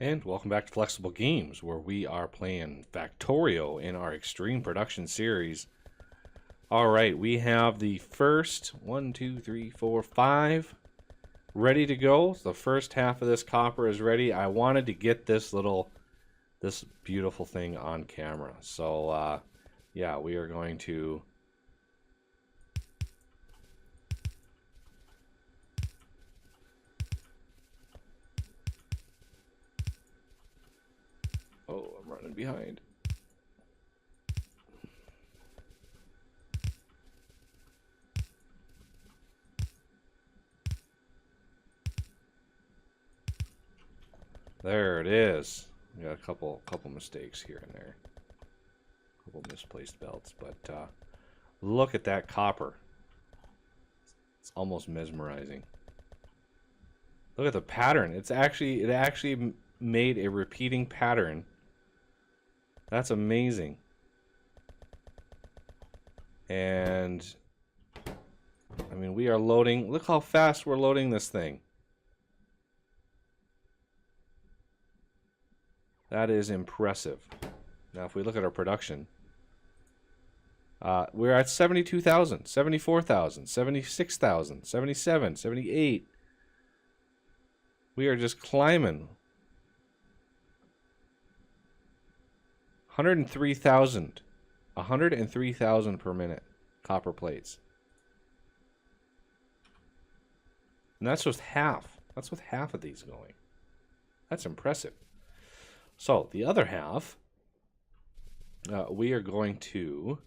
And welcome back to Flexible Games, where we are playing Factorio in our Extreme Production series. Alright, we have the first 1, 2, 3, 4, 5 ready to go. The first half of this copper is ready. I wanted to get this beautiful thing on camera. So, yeah, we are going to... Oh, I'm running behind. There it is. We got a couple mistakes here and there. A couple misplaced belts, but look at that copper. It's almost mesmerizing. Look at the pattern. It actually made a repeating pattern. That's amazing. And I mean, we are loading. Look how fast we're loading this thing. That is impressive. Now, if we look at our production, we're at 72,000, 74,000, 76,000, 77, 78. We are just climbing. 103,000. 103,000 per minute copper plates. And that's just half. That's with half of these going. That's impressive. So the other half, we are going to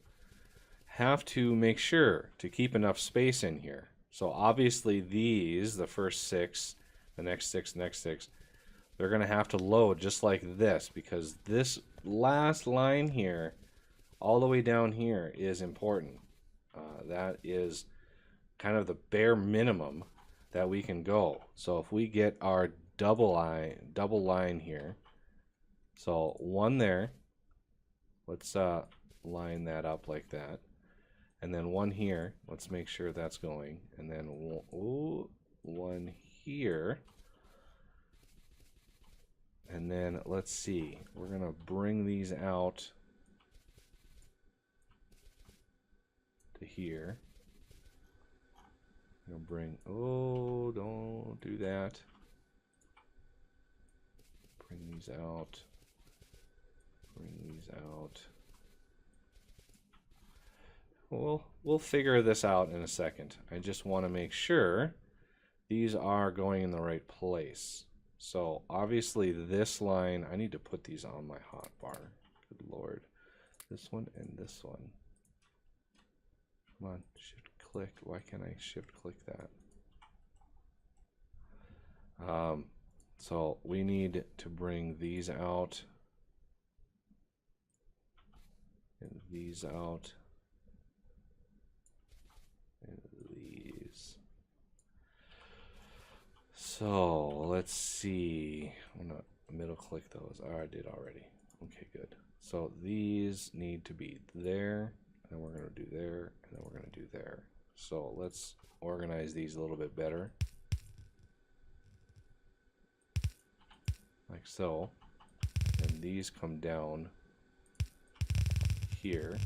have to make sure to keep enough space in here. So obviously these, the first 6, the next 6, next 6, they're going to have to load just like this, because this last line here, all the way down here, is important. That is kind of the bare minimum that we can go. So if we get our double line here, so one there, let's line that up like that, and then one here, let's make sure that's going, and then one here, and then let's see, we're gonna bring these out to here. I'm gonna bring, oh, don't do that. Bring these out. Bring these out. We'll figure this out in a second. I just want to make sure these are going in the right place. So obviously this line, I need to put these on my hotbar. Good Lord. This one and this one. Come on, shift click. Why can't I shift click that? So we need to bring these out. And these out. And these. So let's see. I'm gonna middle click those. Oh, I did already. Okay, good. So these need to be there, and we're gonna do there, and then we're gonna do there. So let's organize these a little bit better. Like so. And these come down here.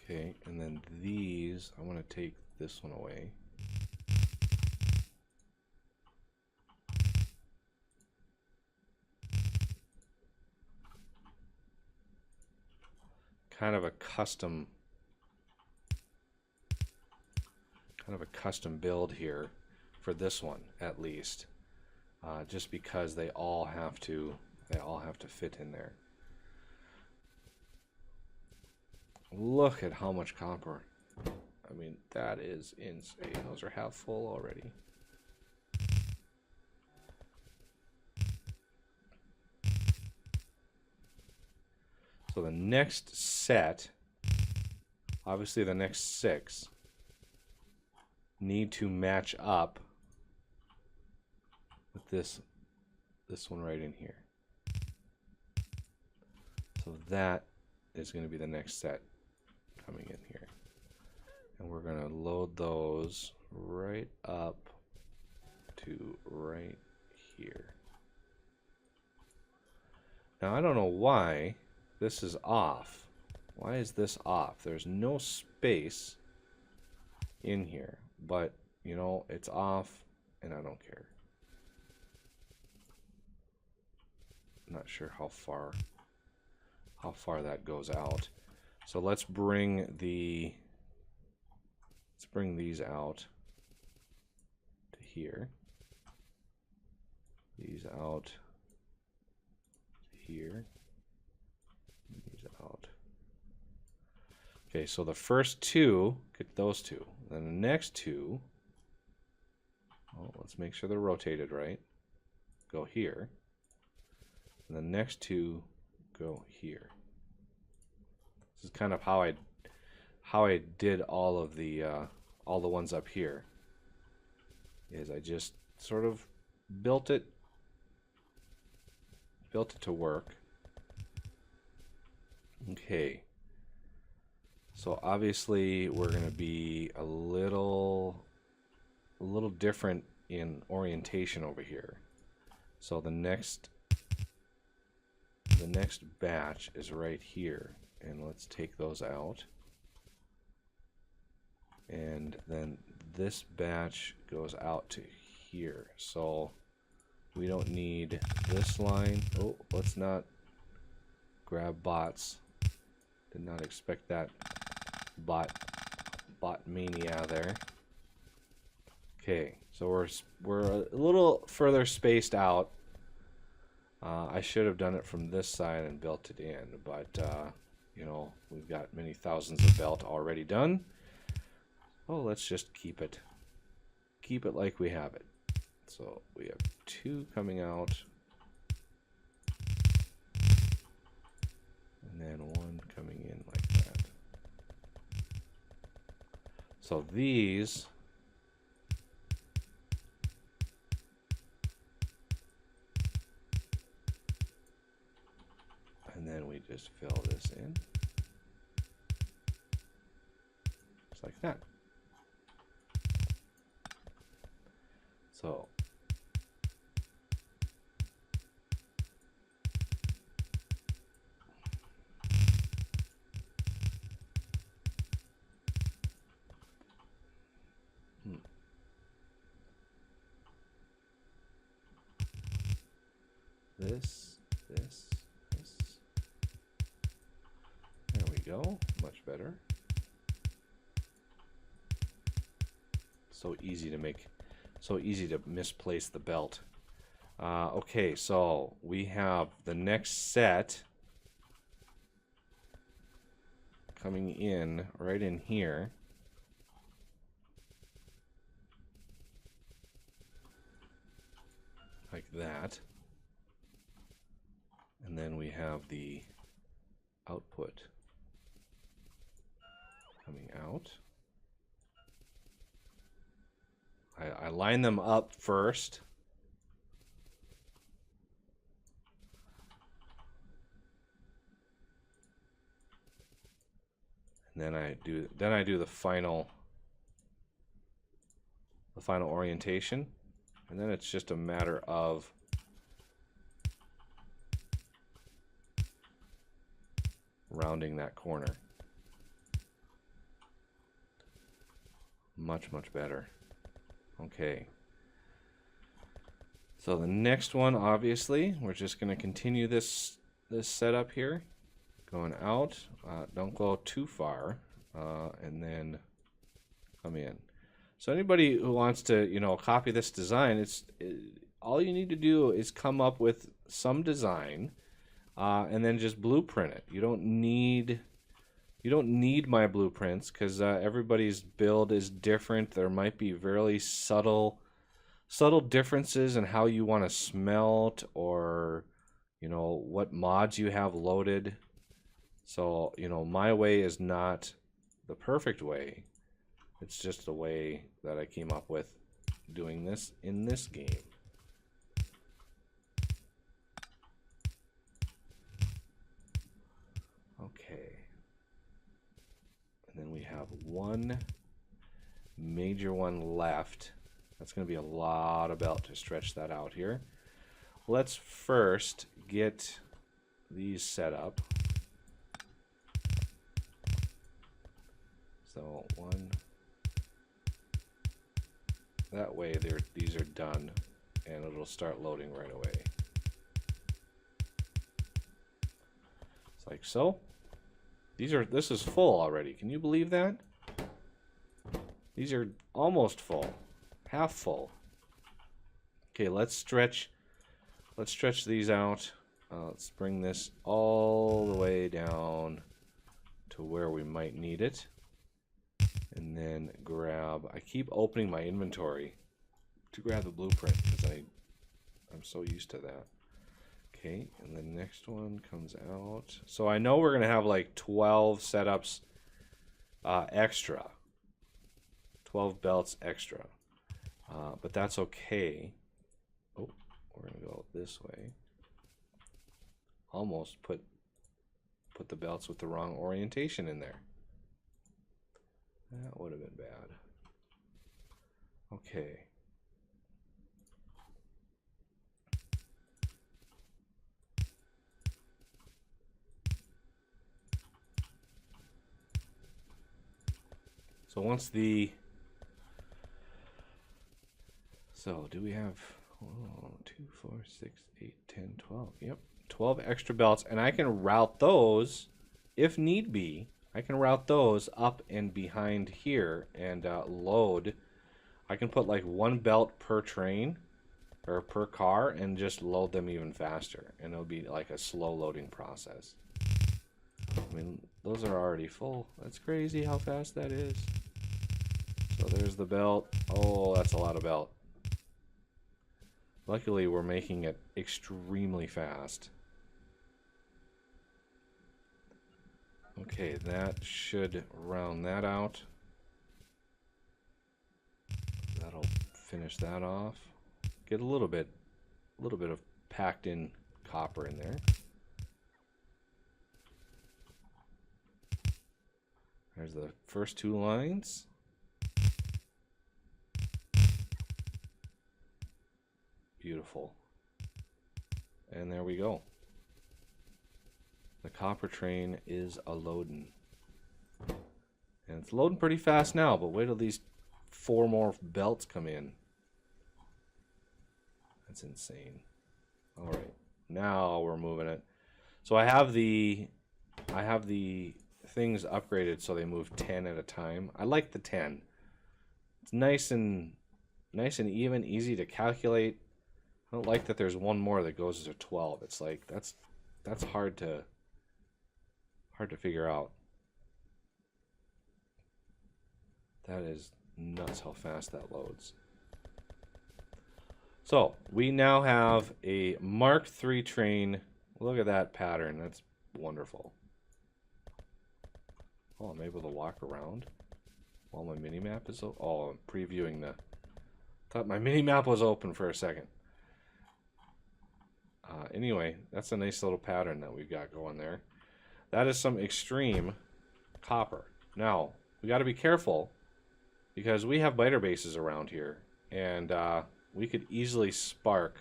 Okay, and then these, I want to take this one away. Kind of a custom build here for this one, at least, just because they all have to fit in there. Look at how much copper. I mean, that is insane. Those are half full already. So the next set, obviously the next 6, need to match up with this one right in here. So that is going to be the next set coming in here. And we're going to load those right up to right here. Now I don't know why this is off. Why is this off? There's no space in here, but you know, it's off and I don't care. I'm not sure how far that goes out. So let's bring these out to here. These out to here. These out. Okay, so the first two, get those two. Then the next two, oh, let's make sure they're rotated right. Go here. And the next two go here. This is kind of how I did all of the ones up here. Is I just sort of built it to work. Okay. So obviously we're going to be a little different in orientation over here. So the next batch is right here, and let's take those out. And then this batch goes out to here. So we don't need this line. Oh, let's not grab bots. Did not expect that bot mania there. Okay, so we're a little further spaced out. I should have done it from this side and built it in, but you know, we've got many thousands of belt already done. Oh, let's just keep it like we have it. So we have two coming out, and then one coming in like that. So these and then we just fill this in just like that. So this. There we go. Much better. So easy to misplace the belt. Okay, so we have the next set coming in right in here. Like that. And then we have the output coming out. I line them up first. And then I do the final orientation. And then it's just a matter of rounding that corner. Much better. Okay. So the next one, obviously, we're just going to continue this setup here, going out. Don't go too far, and then come in. So anybody who wants to, you know, copy this design, all you need to do is come up with some design, and then just blueprint it. You don't need my blueprints because everybody's build is different. There might be very subtle differences in how you want to smelt, or you know, what mods you have loaded. So, you know, my way is not the perfect way. It's just the way that I came up with doing this in this game. Okay. And then we have one major one left. That's going to be a lot of belt to stretch that out here. Let's first get these set up. So one. That way these are done and it'll start loading right away. It's like so. This is full already. Can you believe that? These are almost full. Half full. Okay, let's stretch these out. Let's bring this all the way down to where we might need it. And then grab, I keep opening my inventory to grab the blueprint because I'm so used to that. Okay, and the next one comes out. So I know we're going to have like 12 setups extra. 12 belts extra. But that's okay. Oh, we're going to go this way. Almost put the belts with the wrong orientation in there. That would have been bad. Okay. So once the... So do we have 2, 4, 6, 8, 10, 12? Yep. 12 extra belts. And I can route those, if need be, I can route those up and behind here and load. I can put like 1 belt per train or per car and just load them even faster. And it'll be like a slow loading process. I mean, those are already full. That's crazy how fast that is. So there's the belt. Oh, that's a lot of belt. Luckily, we're making it extremely fast. Okay, that should round that out. That'll finish that off. Get a little bit of packed in copper in there. There's the first 2 lines. Beautiful. And there we go. The copper train is a loading. And it's loading pretty fast now, but wait till these 4 more belts come in. That's insane. All right. Now we're moving it. So I have the things upgraded so they move 10 at a time. I like the 10. It's nice and even, easy to calculate. I don't like that there's one more that goes to 12. It's like that's hard to figure out. That is nuts how fast that loads. So we now have a Mark III train. Look at that pattern. That's wonderful. Oh, I'm able to walk around while my mini map is open. Oh, I'm previewing the. Thought my mini map was open for a second. Anyway, that's a nice little pattern that we've got going there. That is some extreme copper. Now, we got to be careful because we have biter bases around here, and we could easily spark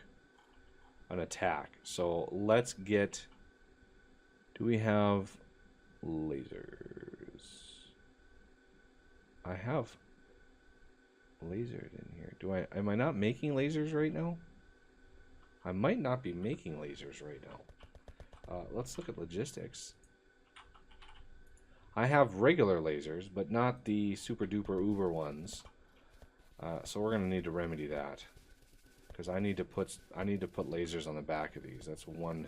an attack. So let's get... Do we have lasers? I have lasers in here. Am I not making lasers right now? I might not be making lasers right now. Let's look at logistics. I have regular lasers, but not the super duper uber ones. So we're gonna need to remedy that because I need to put lasers on the back of these. That's one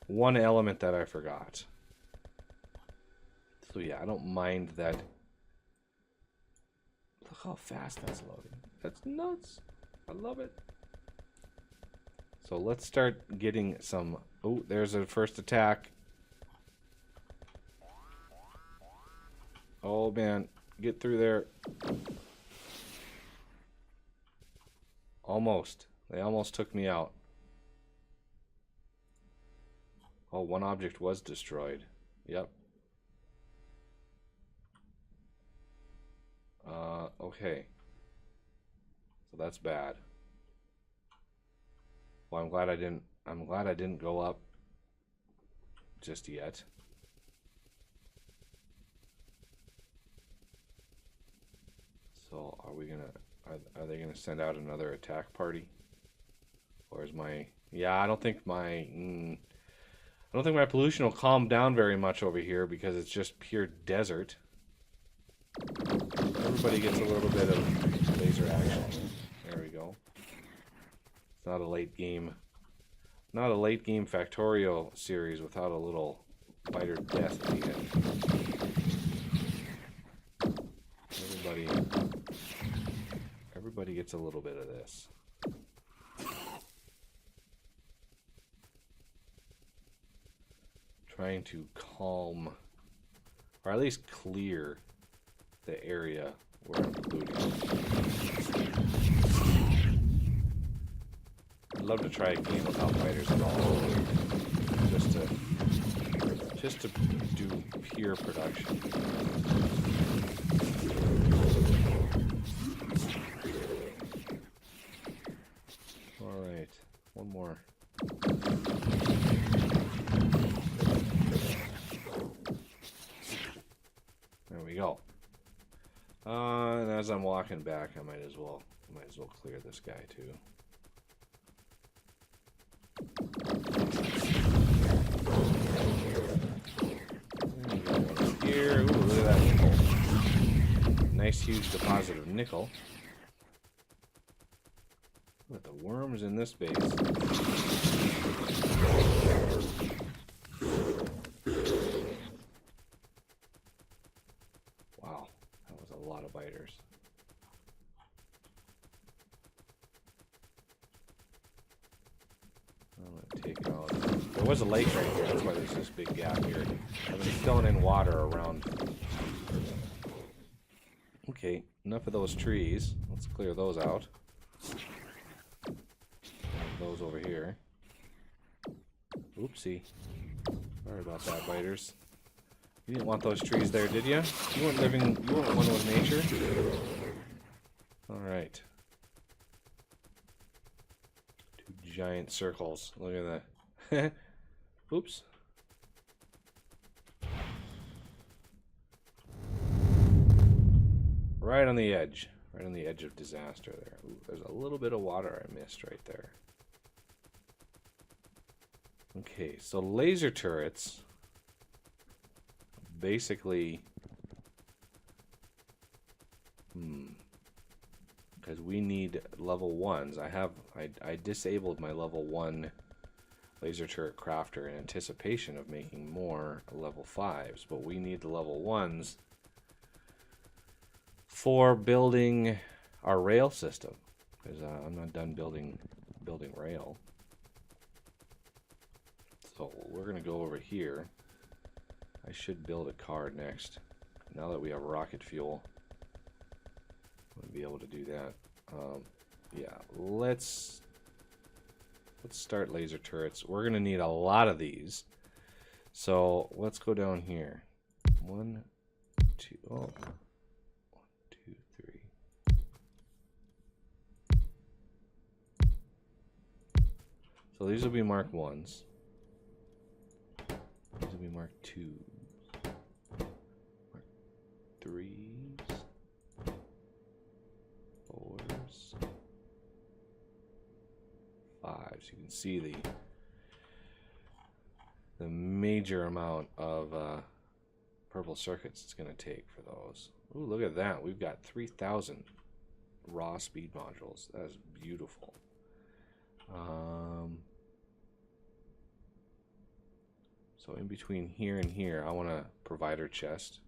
element that I forgot. So yeah, I don't mind that. Look how fast that's loading. That's nuts. I love it. So let's start getting some... Oh, there's a first attack. Oh, man. Get through there. Almost. They almost took me out. Oh, one object was destroyed. Yep. Okay. So that's bad. Well, I'm glad I didn't go up just yet. So are we gonna are they gonna send out another attack party? Or is my I don't think my pollution will calm down very much over here because it's just pure desert. Everybody gets a little bit of laser action. There we go. It's not a late game Factorio series without a little biter death at the end. Everybody gets a little bit of this. Trying to calm, or at least clear, the area where I'm polluting. I'd love to try a game without fighters at all, just to do pure production. All right, one more. There we go. And as I'm walking back, I might as well clear this guy too. Here, ooh, look at that nickel. Nice huge deposit of nickel. Look at the worms in this base. Wow, that was a lot of biters. I'm gonna take out. There was a lake right here. That's why there's this big gap here. I've been filling in water around. Okay, enough of those trees. Let's clear those out. Those over here. Oopsie. Sorry about that, biters. You didn't want those trees there, did you? You weren't one with nature? Alright. Two giant circles. Look at that. Oops. Right on the edge. Right on the edge of disaster there. Ooh, there's a little bit of water I missed right there. Okay, so laser turrets basically because we need level 1s. I disabled my level 1 laser turret crafter in anticipation of making more level 5s, but we need the level 1s for building our rail system, because I'm not done building rail. So we're gonna go over here. I should build a car next. Now that we have rocket fuel, we'll be able to do that. Yeah, let's start laser turrets. We're gonna need a lot of these. So let's go down here. 1, 2, oh. 1, 2, 3. So these will be Mark 1s. These will be Mark 2s. Mark 3s. 4s. 5s. You can see the major amount of purple circuits it's going to take for those. Ooh, look at that. We've got 3,000 raw speed modules. That is beautiful. So in between here and here, I want a provider chest.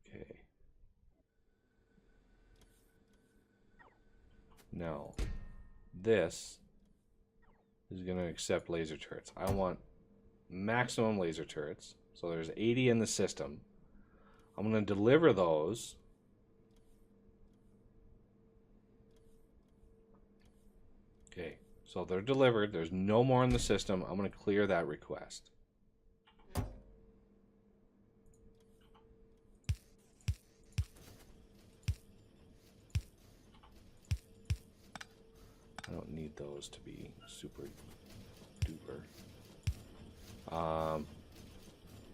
Okay. Now, this is going to accept laser turrets. I want maximum laser turrets. So there's 80 in the system. I'm going to deliver those. Okay, So they're delivered. There's no more in the system. I'm going to clear that request. I don't need those to be super duper.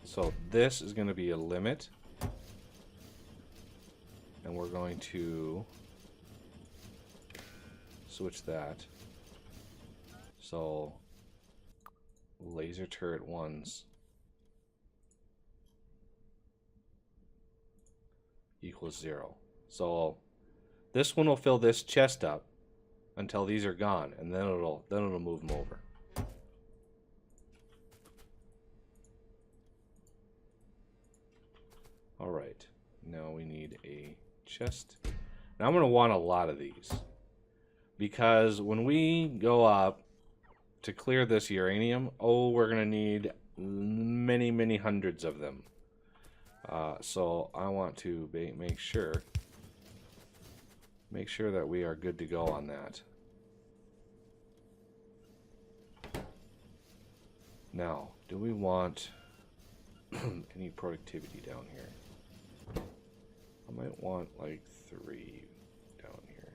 So this is going to be a limit. And we're going to switch that. So laser turret ones equals 0. So this one will fill this chest up until these are gone, and then it'll move them over. All right, now we need a chest. Now I'm going to want a lot of these, because when we go up to clear this uranium, oh, we're going to need many, many hundreds of them. So I want to make sure that we are good to go on that. Now, do we want any productivity down here? I might want like 3 down here.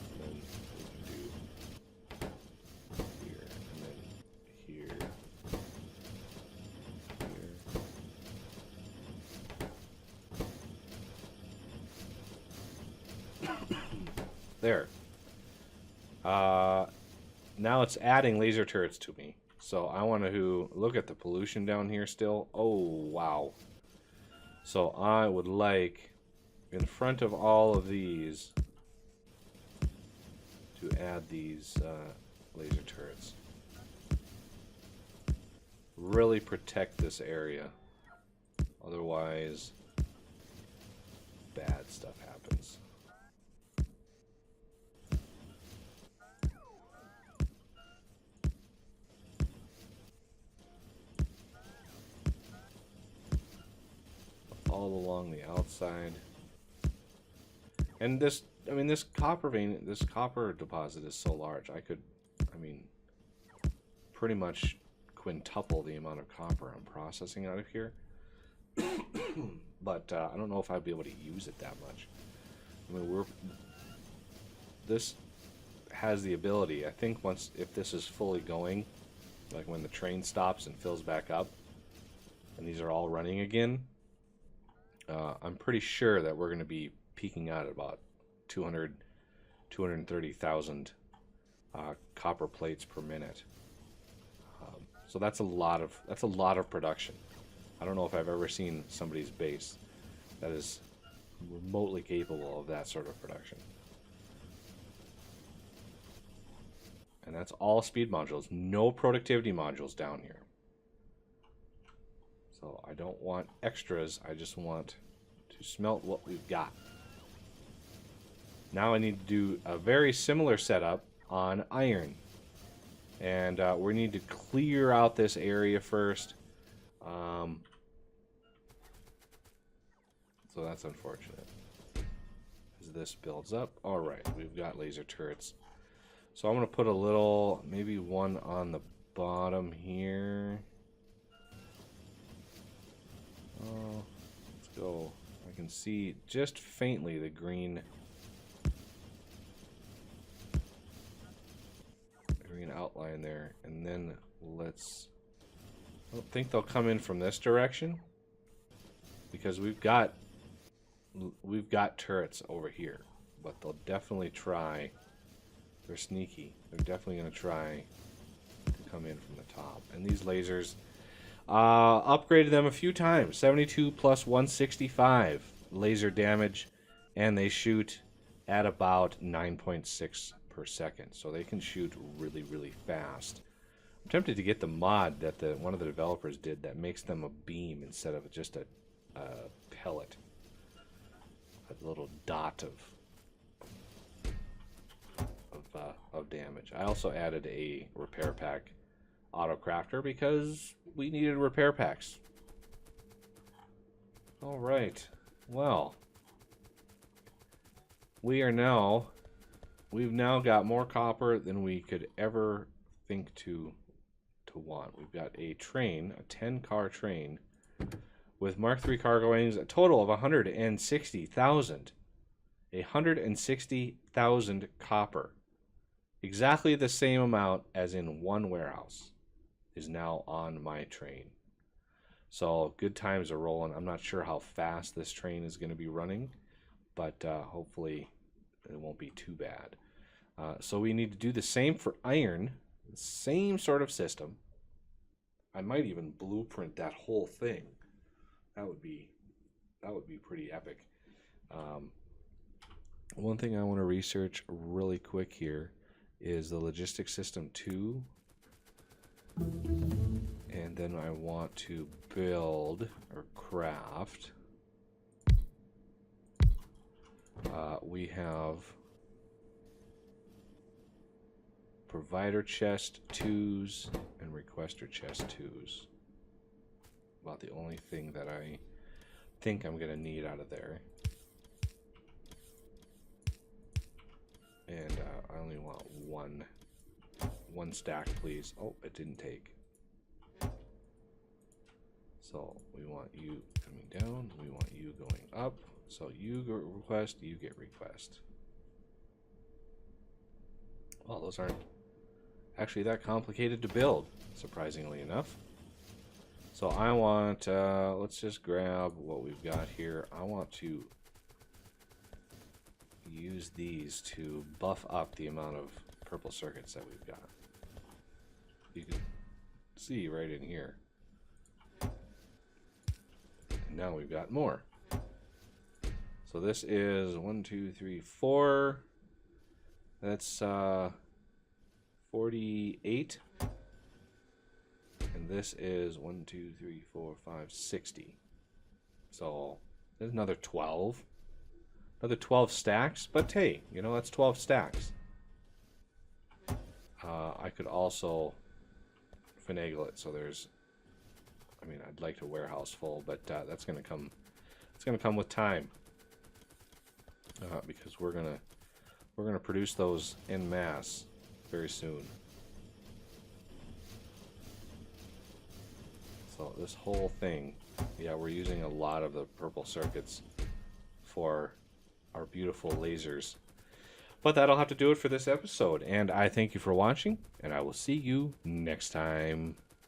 And then we can do here, and then here, here. There. Now it's adding laser turrets to me. So I want to look at the pollution down here still. Oh, wow. So I would like, in front of all of these, to add these laser turrets. Really protect this area. Otherwise, bad stuff happens. All along the outside. And this, I mean, this copper vein, this copper deposit is so large. I could, I mean, pretty much quintuple the amount of copper I'm processing out of here. But I don't know if I'd be able to use it that much. I mean, this has the ability, I think once, if this is fully going, like when the train stops and fills back up, and these are all running again, I'm pretty sure that we're going to be peaking out at about 230,000 copper plates per minute. So that's a lot of production. I don't know if I've ever seen somebody's base that is remotely capable of that sort of production. And that's all speed modules, no productivity modules down here. So I don't want extras, I just want to smelt what we've got. Now I need to do a very similar setup on iron. And we need to clear out this area first. So that's unfortunate. As this builds up. Alright, we've got laser turrets. So I'm going to put a little, maybe one on the bottom here. Oh, let's go. I can see just faintly the green outline there, and then let's, I don't think they'll come in from this direction because we've got turrets over here, but they'll definitely try, they're sneaky, they're definitely going to try to come in from the top. And these lasers, upgraded them a few times. 72 plus 165 laser damage, and they shoot at about 9.6 per second, so they can shoot really, really fast. I'm tempted to get the mod that one of the developers did that makes them a beam instead of just a pellet, a little dot of damage. I also added a repair pack auto crafter because we needed repair packs. All right, well, we are now we've now got more copper than we could ever think to want. We've got a train, a 10-car train, with Mark III cargo wings, a total of 160,000. 160,000 copper. Exactly the same amount as in one warehouse is now on my train. So good times are rolling. I'm not sure how fast this train is going to be running, but hopefully it won't be too bad. So we need to do the same for iron, same sort of system. I might even blueprint that whole thing. That would be pretty epic. One thing I want to research really quick here is the logistics system 2. And then I want to build or craft. We have provider chest 2s and requester chest 2s. About the only thing that I think I'm going to need out of there. And I only want one stack, please. Oh, it didn't take. So we want you coming down. We want you going up. So you get request, you get request. Well, those aren't actually that complicated to build, surprisingly enough. So I want, let's just grab what we've got here. I want to use these to buff up the amount of purple circuits that we've got. You can see right in here. And now we've got more. So this is 1, 2, 3, 4. That's 48. And this is 1, 2, 3, 4, 5, 60. So there's another 12. Another 12 stacks, but hey, you know, that's 12 stacks. I could also finagle it, so there's, I mean, I'd like a warehouse full, but that's gonna come, it's gonna come with time. Because we're gonna produce those en masse very soon. So this whole thing, yeah, we're using a lot of the purple circuits for our beautiful lasers. But that'll have to do it for this episode, and I thank you for watching, and I will see you next time.